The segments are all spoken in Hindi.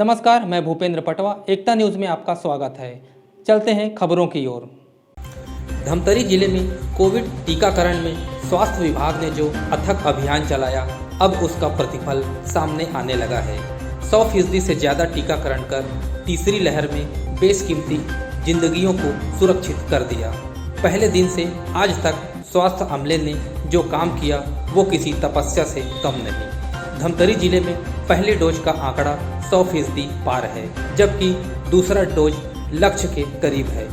नमस्कार, मैं भूपेंद्र पटवा, एकता न्यूज़ में आपका स्वागत है। चलते हैं खबरों की ओर। धमतरी जिले में कोविड टीकाकरण में स्वास्थ्य विभाग ने जो अथक अभियान चलाया, अब उसका प्रतिफल सामने आने लगा है। 100% से ज़्यादा टीकाकरण कर तीसरी लहर में बेशकीमती जिंदगियों को सुरक्षित कर दिया। पहले दिन से आज तक स्वास्थ्य अमले ने जो काम किया वो किसी तपस्या से कम नहीं। धमतरी जिले में पहली डोज का आंकड़ा 100% पार है, जबकि दूसरा डोज लक्ष्य के करीब है।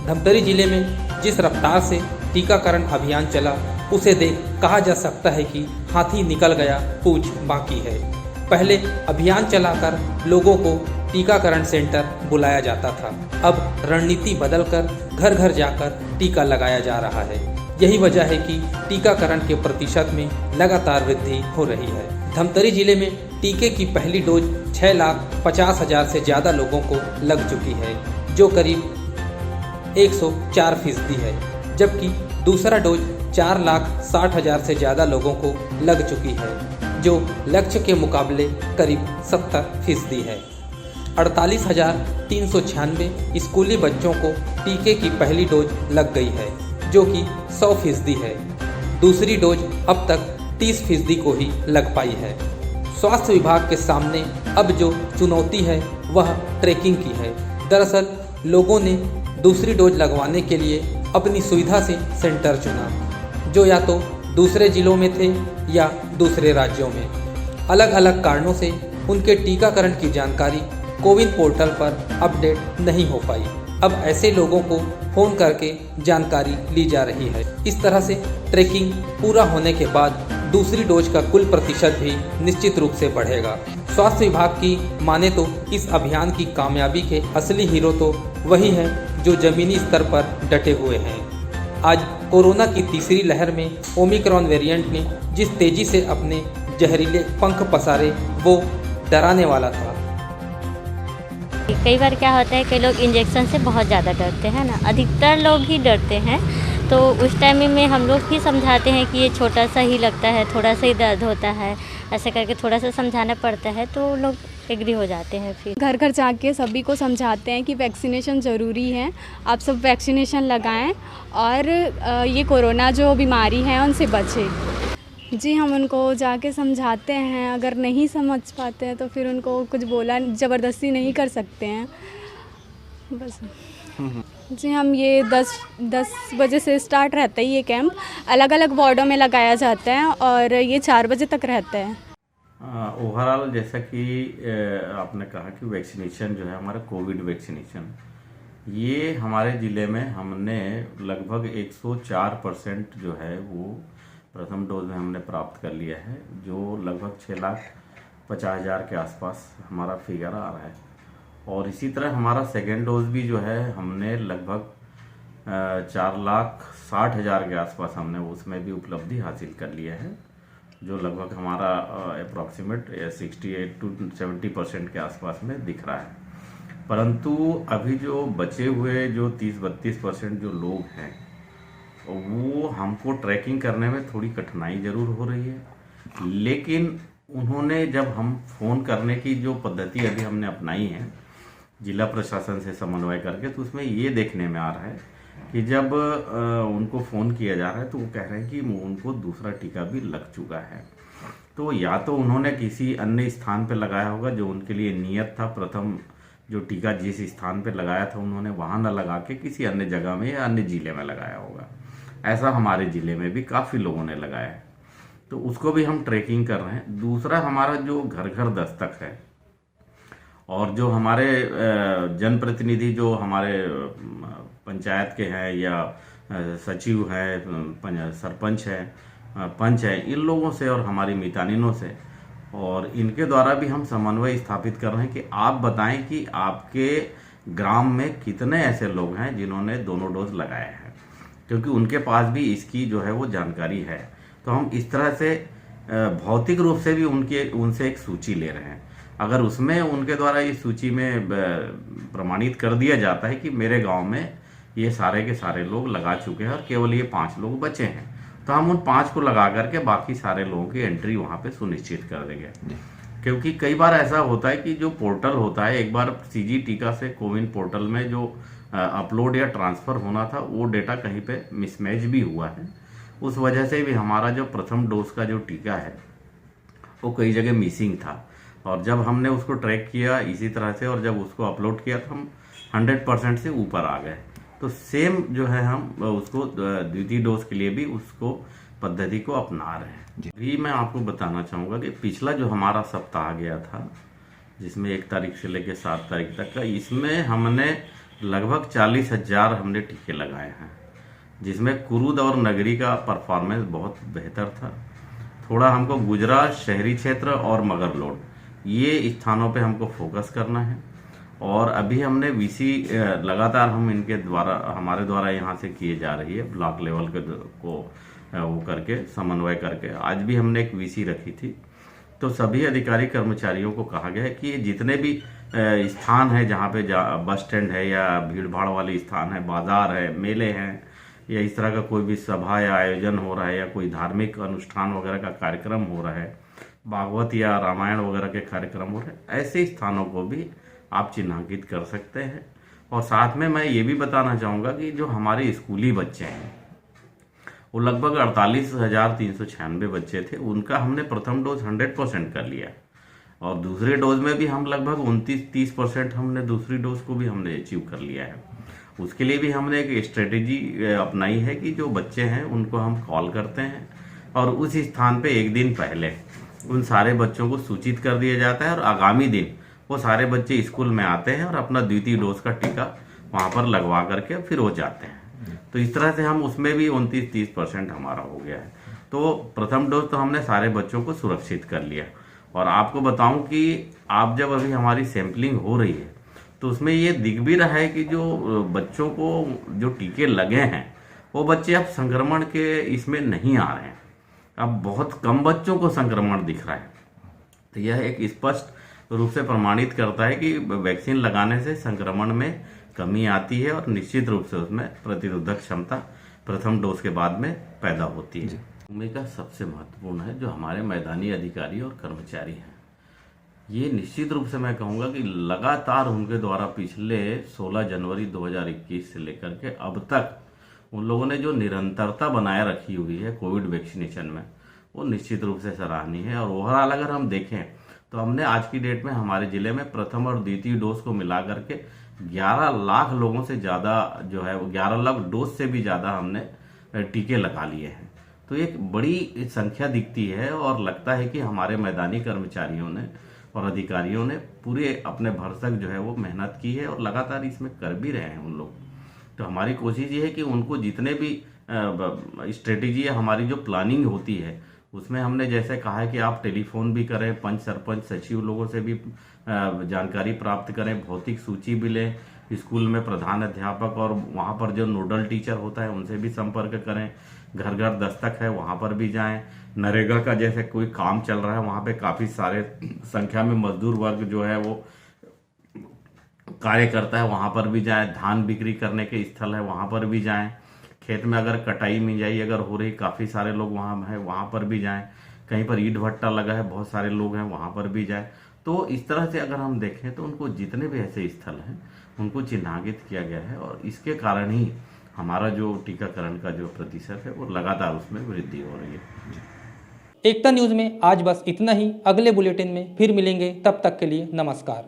धमतरी जिले में जिस रफ्तार से टीकाकरण अभियान चला, उसे देख कहा जा सकता है कि हाथी निकल गया, पूंछ बाकी है। पहले अभियान चलाकर लोगों को टीकाकरण सेंटर बुलाया जाता था, अब रणनीति बदलकर घर घर जाकर टीका लगाया जा रहा है। यही वजह है कि टीकाकरण के प्रतिशत में लगातार वृद्धि हो रही है। धमतरी जिले में टीके की पहली डोज 6,50,000 से ज़्यादा लोगों को लग चुकी है, जो करीब 104% है, जबकि दूसरा डोज 4,60,000 से ज़्यादा लोगों को लग चुकी है, जो लक्ष्य के मुकाबले करीब 70% है। 48,396 स्कूली बच्चों को टीके की पहली डोज लग गई है, जो कि 100% है। दूसरी डोज अब तक 30% को ही लग पाई है। स्वास्थ्य विभाग के सामने अब जो चुनौती है वह ट्रैकिंग की है। दरअसल लोगों ने दूसरी डोज लगवाने के लिए अपनी सुविधा से सेंटर चुना, जो या तो दूसरे जिलों में थे या दूसरे राज्यों में। अलग अलग कारणों से उनके टीकाकरण की जानकारी कोविन पोर्टल पर अपडेट नहीं हो पाई। अब ऐसे लोगों को फ़ोन करके जानकारी ली जा रही है। इस तरह से ट्रैकिंग पूरा होने के बाद दूसरी डोज का कुल प्रतिशत भी निश्चित रूप से बढ़ेगा। स्वास्थ्य विभाग की माने तो इस अभियान की कामयाबी के असली हीरो तो वही हैं जो ज़मीनी स्तर पर डटे हुए हैं। आज कोरोना की तीसरी लहर में ओमिक्रॉन वेरिएंट ने जिस तेज़ी से अपने जहरीले पंख पसारे, वो डराने वाला था। कई बार क्या होता है, कई लोग इंजेक्शन से बहुत ज़्यादा डरते हैं ना, अधिकतर लोग ही डरते हैं। तो उस टाइम में हम लोग ही समझाते हैं कि ये छोटा सा ही लगता है, थोड़ा सा ही दर्द होता है, ऐसे करके थोड़ा सा समझाना पड़ता है, तो लोग एग्री हो जाते हैं। फिर घर घर जाके सभी को समझाते हैं कि वैक्सीनेशन ज़रूरी है, आप सब वैक्सीनेशन लगाएं और ये कोरोना जो बीमारी है उनसे बचें। जी, हम उनको जाके समझाते हैं। अगर नहीं समझ पाते हैं तो फिर उनको कुछ बोला ज़बरदस्ती नहीं कर सकते हैं, बस। जी, हम ये 10 बजे से स्टार्ट रहता है ये कैंप। अलग अलग वार्डों में लगाया जाता है और ये 4 बजे तक रहता है। ओवरऑल जैसा कि आपने कहा कि वैक्सीनेशन जो है हमारा कोविड वैक्सीनेशन, ये हमारे ज़िले में हमने लगभग 104% जो है वो प्रथम डोज में हमने प्राप्त कर लिया है, जो लगभग 6,50,000 के आसपास हमारा फिगर आ रहा है। और इसी तरह हमारा सेकेंड डोज भी जो है हमने लगभग 4,60,000 के आसपास हमने उसमें भी उपलब्धि हासिल कर लिया है, जो लगभग हमारा अप्रॉक्सीमेट 68 to 70% के आसपास में दिख रहा है। परंतु अभी जो बचे हुए जो 30-32% जो लोग हैं, वो हमको ट्रैकिंग करने में थोड़ी कठिनाई ज़रूर हो रही है। लेकिन उन्होंने जब हम फ़ोन करने की जो पद्धति अभी हमने अपनाई है जिला प्रशासन से समन्वय करके, तो उसमें ये देखने में आ रहा है कि जब उनको फ़ोन किया जा रहा है तो वो कह रहे हैं कि उनको दूसरा टीका भी लग चुका है। तो या तो उन्होंने किसी अन्य स्थान पर लगाया होगा जो उनके लिए नियत था, प्रथम जो टीका जिस स्थान पर लगाया था उन्होंने वहाँ न लगा के किसी अन्य जगह में या अन्य ज़िले में लगाया होगा। ऐसा हमारे ज़िले में भी काफ़ी लोगों ने लगाया है, तो उसको भी हम ट्रैकिंग कर रहे हैं। दूसरा हमारा जो घर घर दस्तक है और जो हमारे जनप्रतिनिधि जो हमारे पंचायत के हैं या सचिव हैं, सरपंच हैं, पंच हैं, इन लोगों से और हमारी मितानिनों से और इनके द्वारा भी हम समन्वय स्थापित कर रहे हैं कि आप बताएं कि आपके ग्राम में कितने ऐसे लोग हैं जिन्होंने दोनों डोज लगाए हैं, क्योंकि उनके पास भी इसकी जो है वो जानकारी है। तो हम इस तरह से भौतिक रूप से भी उनसे एक सूची ले रहे हैं। अगर उसमें उनके द्वारा इस सूची में प्रमाणित कर दिया जाता है कि मेरे गांव में ये सारे के सारे लोग लगा चुके हैं और केवल ये 5 लोग बचे हैं, तो हम उन 5 को लगा करके बाकी सारे लोगों की एंट्री वहाँ पे सुनिश्चित कर देंगे। क्योंकि कई बार ऐसा होता है कि जो पोर्टल होता है, एक बार सीजी टीका से कोविन पोर्टल में जो अपलोड या ट्रांसफ़र होना था वो डेटा कहीं पे मिसमैच भी हुआ है। उस वजह से भी हमारा जो प्रथम डोज का जो टीका है वो कई जगह मिसिंग था, और जब हमने उसको ट्रैक किया इसी तरह से और जब उसको अपलोड किया तो हम 100% से ऊपर आ गए। तो सेम जो है हम उसको द्वितीय डोज के लिए भी उसको पद्धति को अपना रहे हैं। भी मैं आपको बताना चाहूँगा कि पिछला जो हमारा सप्ताह गया था, जिसमें 1 तारीख से लेकर 7 तारीख तक का, इसमें हमने लगभग 40,000 हमने टीके लगाए हैं, जिसमें कुरुद और नगरी का परफॉर्मेंस बहुत बेहतर था। थोड़ा हमको गुजरात शहरी क्षेत्र और मगरलोड ये स्थानों पे हमको फोकस करना है, और अभी हमने वीसी लगातार हम इनके द्वारा हमारे द्वारा यहाँ से किए जा रही है, ब्लॉक लेवल के को वो करके समन्वय करके। आज भी हमने एक वीसी रखी थी, तो सभी अधिकारी कर्मचारियों को कहा गया है कि जितने भी स्थान है जहाँ पे बस स्टैंड है या भीड़ भाड़ वाले स्थान है, बाजार है, मेले हैं, या इस तरह का कोई भी सभा या आयोजन हो रहा है या कोई धार्मिक अनुष्ठान वगैरह का कार्यक्रम हो रहा है, भागवत या रामायण वगैरह के कार्यक्रम हो रहे हैं, ऐसे स्थानों को भी आप चिन्हांकित कर सकते हैं। और साथ में मैं ये भी बताना चाहूँगा कि जो हमारे स्कूली बच्चे हैं वो लगभग 48,396 बच्चे थे, उनका हमने प्रथम डोज 100% कर लिया, और दूसरे डोज में भी हम लगभग 29-30% हमने दूसरी डोज को भी हमने अचीव कर लिया है। उसके लिए भी हमने एक स्ट्रेटेजी अपनाई है कि जो बच्चे हैं उनको हम कॉल करते हैं और उस स्थान पे एक दिन पहले उन सारे बच्चों को सूचित कर दिया जाता है, और आगामी दिन वो सारे बच्चे स्कूल में आते हैं और अपना द्वितीय डोज का टीका वहाँ पर लगवा करके फिर वो जाते हैं। तो इस तरह से हम उसमें भी 29-30% हमारा हो गया है। तो प्रथम डोज तो हमने सारे बच्चों को सुरक्षित कर लिया। और आपको बताऊं कि आप जब अभी हमारी सैंपलिंग हो रही है तो उसमें ये दिख भी रहा है कि जो बच्चों को जो टीके लगे हैं वो बच्चे अब संक्रमण के इसमें नहीं आ रहे हैं। अब बहुत कम बच्चों को संक्रमण दिख रहा है। तो यह एक स्पष्ट रूप से प्रमाणित करता है कि वैक्सीन लगाने से संक्रमण में कमी आती है और निश्चित रूप से उसमें प्रतिरोधक क्षमता प्रथम डोज के बाद में पैदा होती है। भूमिका सबसे महत्वपूर्ण है जो हमारे मैदानी अधिकारी और कर्मचारी हैं। ये निश्चित रूप से मैं कहूँगा कि लगातार उनके द्वारा पिछले 16 जनवरी 2021 से लेकर के अब तक उन लोगों ने जो निरंतरता बनाए रखी हुई है कोविड वैक्सीनेशन में, वो निश्चित रूप से सराहनीय है। और ओवरऑल अगर हम देखें तो हमने आज की डेट में हमारे जिले में प्रथम और द्वितीय डोज को मिला करके 11 लाख लोगों से ज़्यादा जो है वो 11 लाख डोज से भी ज़्यादा हमने टीके लगा लिए हैं। तो एक बड़ी संख्या दिखती है और लगता है कि हमारे मैदानी कर्मचारियों ने और अधिकारियों ने पूरे अपने भरसक जो है वो मेहनत की है और लगातार इसमें कर भी रहे हैं उन लोग। तो हमारी कोशिश ये है कि उनको जितने भी स्ट्रेटेजी हमारी जो प्लानिंग होती है उसमें हमने जैसे कहा है कि आप टेलीफोन भी करें, पंच सरपंच सचिव लोगों से भी जानकारी प्राप्त करें, भौतिक सूची भी लें, स्कूल में प्रधान अध्यापक और वहाँ पर जो नोडल टीचर होता है उनसे भी संपर्क करें, घर घर दस्तक है वहाँ पर भी जाएं, नरेगा का जैसे कोई काम चल रहा है वहाँ पे काफ़ी सारे संख्या में मजदूर वर्ग जो है वो कार्य करता है वहाँ पर भी जाएं, धान बिक्री करने के स्थल है वहाँ पर भी जाएं, खेत में अगर कटाई मिंजाई अगर हो रही काफ़ी सारे लोग वहाँ है वहाँ पर भी जाएं, कहीं पर ईंट भट्टा लगा है बहुत सारे लोग हैं वहाँ पर भी जाएं। तो इस तरह से अगर हम देखें तो उनको जितने भी ऐसे स्थल हैं उनको चिन्हांकित किया गया है और इसके कारण ही हमारा जो टीकाकरण का जो प्रतिशत है वो लगातार उसमें वृद्धि हो रही है। एकता न्यूज़ में आज बस इतना ही। अगले बुलेटिन में फिर मिलेंगे, तब तक के लिए नमस्कार।